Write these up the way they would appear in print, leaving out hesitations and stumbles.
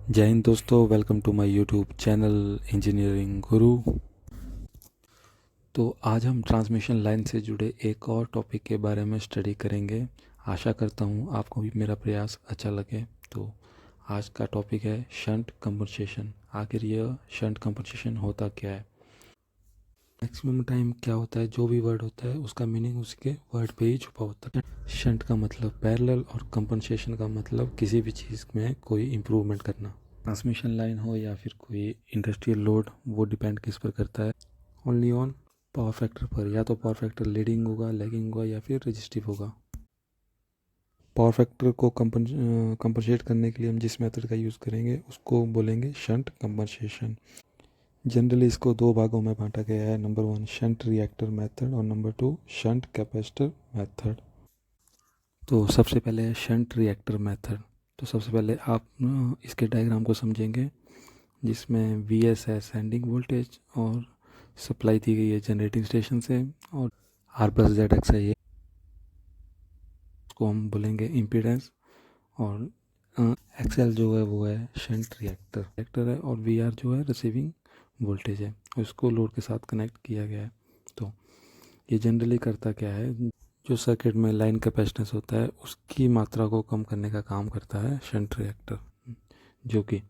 जय हिंद दोस्तों, welcome to my YouTube channel engineering Guru. तो आज हम ट्रांसमिशन लाइन से जुड़े एक और टॉपिक के बारे में स्टडी करेंगे। आशा करता हूँ आपको भी मेरा प्रयास अच्छा लगे। तो आज का टॉपिक है शंट कंपनसेशन। आखिर यह शंट कंपनसेशन होता क्या है? मैक्सिमम टाइम क्या होता है, जो भी वर्ड होता है उसका मीनिंग उसके वर्ड पे ही छुपा होता है। शंट का मतलब पैरेलल और कंपनसेशन का मतलब किसी भी चीज़ में कोई इम्प्रूवमेंट करना। ट्रांसमिशन लाइन हो या फिर कोई इंडस्ट्रियल लोड, वो डिपेंड किस पर करता है? ओनली ऑन पावर फैक्टर पर। या तो पावर फैक्टर लीडिंग होगा, लैगिंग होगा या फिर रेजिस्टिव होगा। पावर फैक्टर को कंपनसेट करने के लिए हम जिस मेथड का यूज़ करेंगे उसको बोलेंगे शंट कंपनसेशन। जनरली इसको दो भागों में बांटा गया है। नंबर 1 शंट रिएक्टर मेथड और नंबर 2 शंट कैपेसिटर मेथड। तो सबसे पहले है शंट रिएक्टर मेथड। तो सबसे पहले आप इसके डायग्राम को समझेंगे, जिसमें वीएस है सेंडिंग वोल्टेज और सप्लाई दी गई है जनरेटिंग स्टेशन से, और आर प्लस जेड एक्स है, ये उसको हम बोलेंगे इम्पीडेंस। और एक्सएल जो है वो है शंट रिएक्टर है, और वी आर जो है रिसीविंग वोल्टेज है, उसको लोड के साथ कनेक्ट किया गया है। तो ये जनरली करता क्या है, जो सर्किट में लाइन कैपेसिटेंस होता है उसकी मात्रा को कम करने का काम करता है शंट रिएक्टर। जो कि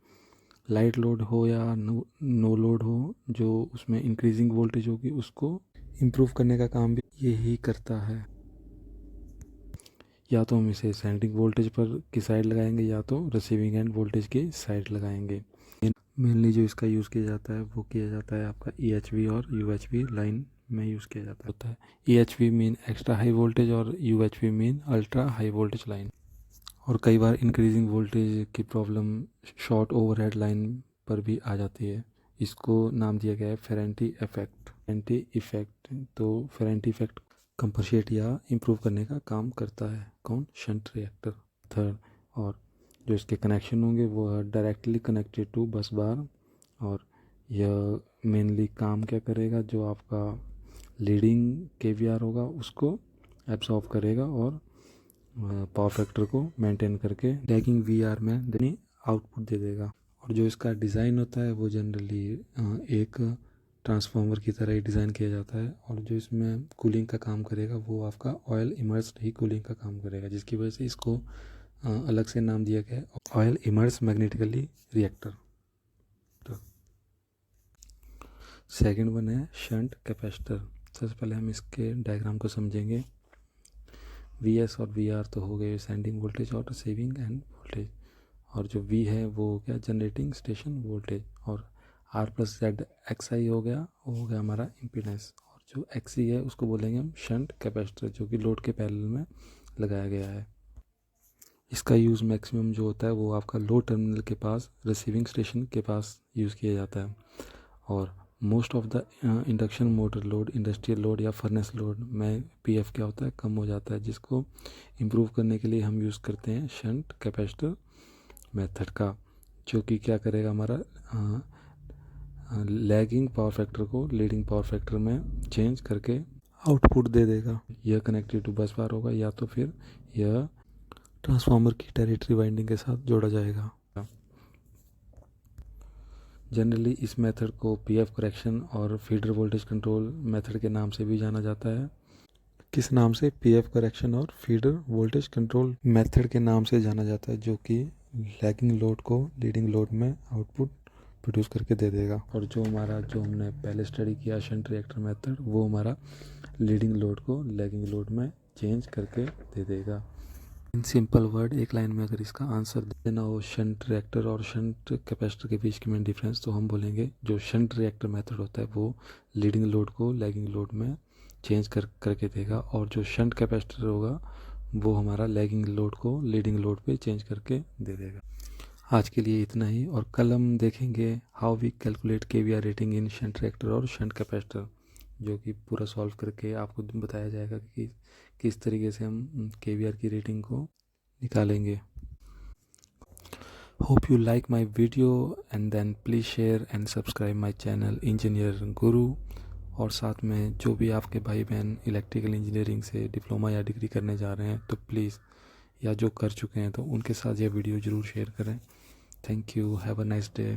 लाइट लोड हो या नो लोड हो, जो उसमें इंक्रीजिंग वोल्टेज होगी उसको इम्प्रूव करने का काम भी यही करता है। या तो हम इसे सेंडिंग वोल्टेज पर की साइड लगाएंगे या तो रिसीविंग एंड वोल्टेज की साइड लगाएंगे। मेनली जो इसका यूज़ किया जाता है वो किया जाता है आपका EHV और UHV लाइन में यूज़ किया जाता होता है। EHV mean extra high voltage और UHV mean ultra high voltage line. और कई बार इंक्रीजिंग वोल्टेज की प्रॉब्लम शॉर्ट ओवरहेड लाइन पर भी आ जाती है। इसको नाम दिया गया है फेरेंटी इफेक्ट। तो फेरेंटी इफेक्ट कंपनसेट या इम्प्रूव करने का काम करता है कौन? Shunt reactor. थर्ड, और जो इसके कनेक्शन होंगे वो है डायरेक्टली कनेक्टेड टू बस बार। और यह मेनली काम क्या करेगा, जो आपका लीडिंग KVR होगा उसको एब्सॉर्ब करेगा और पावर फैक्टर को मेंटेन करके लैगिंग VR में देनी आउटपुट दे देगा। और जो इसका डिज़ाइन होता है वो जनरली एक ट्रांसफार्मर की तरह ही डिज़ाइन किया जाता है। और जो इसमें कूलिंग का काम करेगा वो आपका ऑयल इमर्स्ड ही कूलिंग का काम करेगा, जिसकी वजह से इसको अलग से नाम दिया गया है ऑयल इमर्स मैग्नेटिकली रिएक्टर। तो सेकंड वन है शंट कैपेसिटर। सबसे पहले हम इसके डायग्राम को समझेंगे। VS और VR तो हो गए सेंडिंग वोल्टेज और रिसीविंग एंड वोल्टेज, और जो V है वो हो गया जनरेटिंग स्टेशन वोल्टेज, और R प्लस जेड XI हो गया, वो हो गया हमारा इम्पीडेंस। और जो XC है उसको बोलेंगे हम शंट कैपेसिटर, जो कि लोड के पैरेलल में लगाया गया है। इसका यूज़ मैक्सिमम जो होता है वो आपका लो टर्मिनल के पास, रिसीविंग स्टेशन के पास यूज़ किया जाता है। और most of the induction motor load, industrial load या फर्नेस लोड में PF क्या होता है, कम हो जाता है, जिसको इम्प्रूव करने के लिए हम यूज़ करते हैं शंट कैपेसिटर मेथड का, जो कि क्या करेगा, हमारा लैगिंग पावर फैक्टर को लीडिंग पावर फैक्टर में चेंज करके आउटपुट दे देगा। यह कनेक्टेड टू बस बार होगा या तो फिर यह ट्रांसफार्मर की टेरिटरी वाइंडिंग के साथ जोड़ा जाएगा। जनरली इस मेथड को PF करेक्शन और फीडर वोल्टेज कंट्रोल मेथड के नाम से भी जाना जाता है। किस नाम से? PF करेक्शन और फीडर वोल्टेज कंट्रोल मेथड के नाम से जाना जाता है, जो कि लैगिंग लोड को लीडिंग लोड में आउटपुट प्रोड्यूस करके दे देगा। और जो हमने पहले स्टडी किया शंट रिएक्टर मेथड, वो हमारा लीडिंग लोड को लैगिंग लोड में चेंज करके दे देगा। इन सिंपल वर्ड, एक लाइन में अगर इसका आंसर देना हो शंट रिएक्टर और शंट कैपेसिटर के बीच की मेन डिफरेंस, तो हम बोलेंगे जो शंट रिएक्टर मेथड होता है वो लीडिंग लोड को लैगिंग लोड में चेंज करके देगा, और जो शंट कैपेसिटर होगा वो हमारा लैगिंग लोड को लीडिंग लोड पे चेंज करके दे देगा। आज के लिए इतना ही, और कल हम देखेंगे how we calculate KVR rating in shunt reactor और शंट कैपेसिटर, जो कि पूरा सॉल्व करके आपको बताया जाएगा कि किस तरीके से हम KVR की रेटिंग को निकालेंगे। Hope you like my video and then please share and subscribe my channel engineer Guru. और साथ में जो भी आपके भाई बहन इलेक्ट्रिकल इंजीनियरिंग से डिप्लोमा या डिग्री करने जा रहे हैं तो प्लीज़, या जो कर चुके हैं तो उनके साथ यह वीडियो ज़रूर शेयर करें। Thank you, have a nice day.